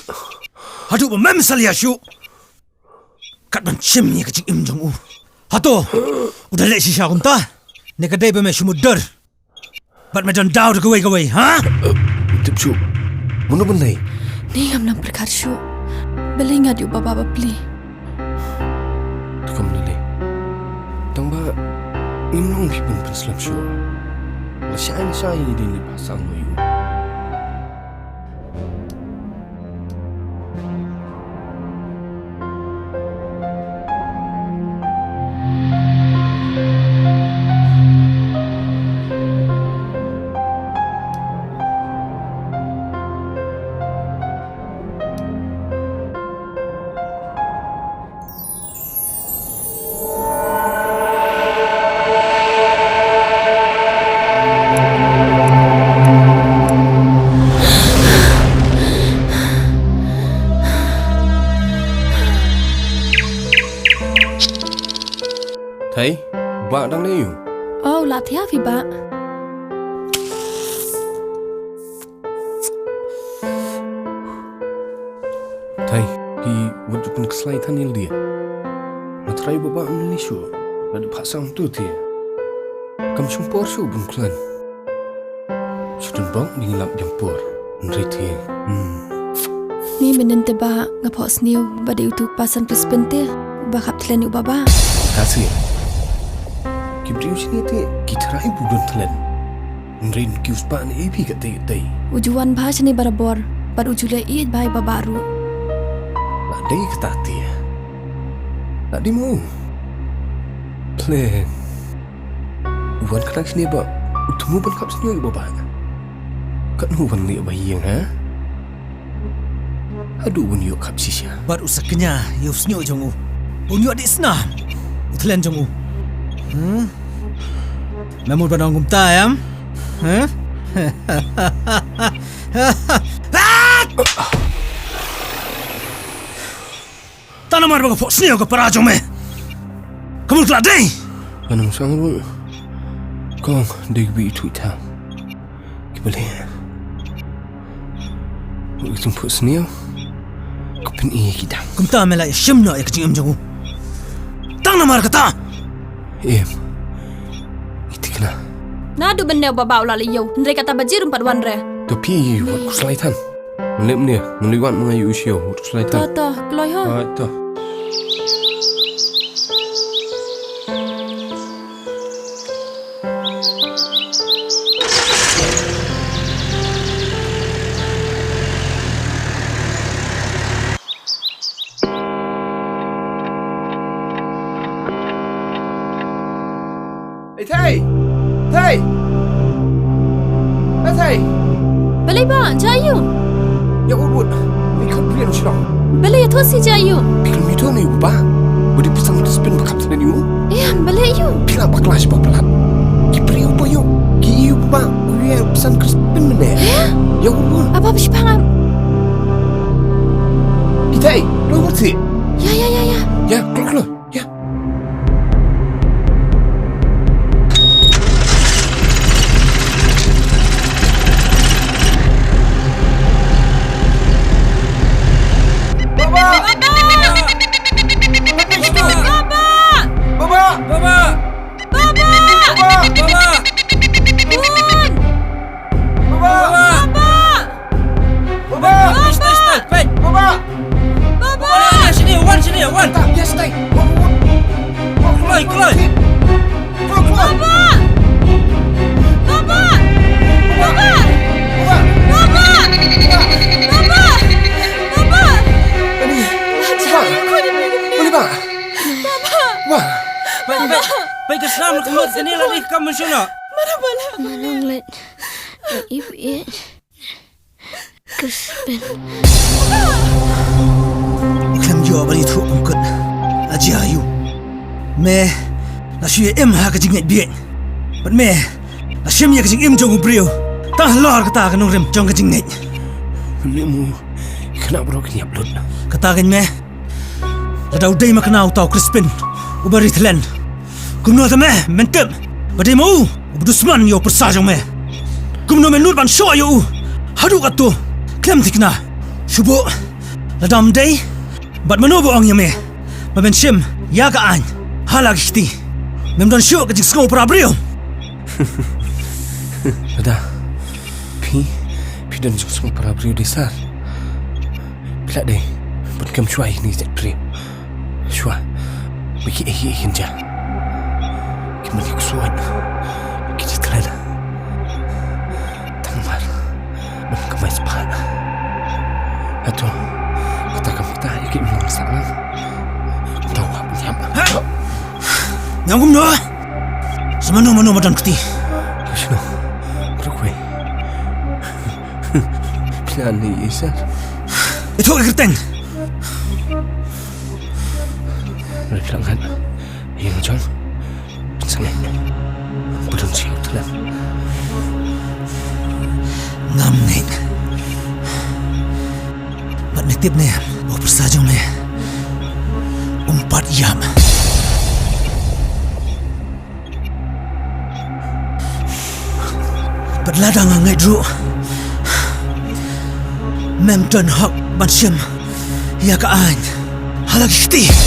Hadu ba mem salia shu. Kat ban chim ni kecik im jong u. Hato. Udah lek si sya kunta. Ne kadai ba me shumudar. Bat me dan daw de gawai, ha? Tipsu. Mana benda? Ni ngam nam perkar syu. Belingat yu baba beli. Tukam lele. Tang ba imnong pipin perslam syu. La syai din li pasang yu. Thầy, bạn đang đây. Oh, lạ thế vì bà. Thầy, ki wajib pun keselai than dia. Matrai bapa Malaysia, ada pasang tu dia. Kam sumpor su bun klan. Sudah bang bingilap jampur, nriti. Ni menente ba ngapos niu ba de utuk pasan prispente ba kap tlen u baba. Kasih. Kibriu sini te kitrai budun tlen. Nrin kius pa ni epi kat te. Ujuan bahasa ni barabor, bar ujule id bai babaru. Nak dei kata dia. Nak dimu. Tlen. Uwan kerak sini ba. Utemu ban kap sini baba. Kat nu ban ni ba yang ha? Aduh bun yuk kap sisya. Bar usaknya yau snyo jongu. Bun yuk adik senam. Utlen jongu. Memur banang gumta yam. Tanah mar baga pok snyo ka parajong me. Kamu telah dei. Anong sang ru. Kong digbi tu ta. Kibale. Uitung pok snyo. Kupin iya kita. Kumta mela shimno ya kecing jongu. Tanah mar kata. Itikna. Nadu benda baba ula liyo. Ndre kata bajir 4 wan re. Tapi wat kuslaitan. Melip ni, meliwan mengayu usia wat kuslaitan. To, kloy ho. To. Thầy! Thầy! Thầy! Beli ba, Taiew. Ya urut, ikut beliau siapa? Beli ya tuh si Taiew. Pikir itu ni ubah. Budi pesan disiplin bakap sini ni. Iya, beli you. Bila baklas bapelat. Kibri ubah yuk. Ki ubah. Uya pesan disiplin mana? Ya urut. Apa bisi pangam? Thầy, lo urut sih. Ya. Ya, keluar. Ya. Baik keselam keluar sini lagi kamu sana. Mana bala? Manong let ibu Crispin. Iklam jawab balik tu mungkin. Aji ayu. Me, nasi em ha kajing biak. But me, nasi ya kajing em jong ubrio. Tah lor kata kan orang jong kajing net. Memu, kenapa bro kini upload? Kata kan me, ladau day makanau tau Crispin. Ubari thlen. Kumno tame mentem. Bade mau ubdusman yo persajong me. Kumno menur ban show yo. Hadu katu. Klem tikna. Shubo. Ladam day. Bat manobo ang yame. Baben shim ya ka an. Halag kiti. Memdon show ka jiksko para brio. Ada. Pi dan jiksko para brio desar. Bila day. But kam shuai ni jet brio. Shua. Biki hinja. Kembali kesuat. Kita terada. Tangmar. Dan kemai sepahat. Atau katakan kita ikut mengasakan. Tahu apa nyam. Yang kumno. Semano madan keti. Kishno. Berkue. Bila ni isar. Itu kerteng. Berkelangan. Yang jauh. Sangat belum siap telah. Ngamnet. Mat netip ni, mau persajong ni. 4 jam. Berladang angai dru. Mem ton hak ban sim. Ya ka an. Halag shti.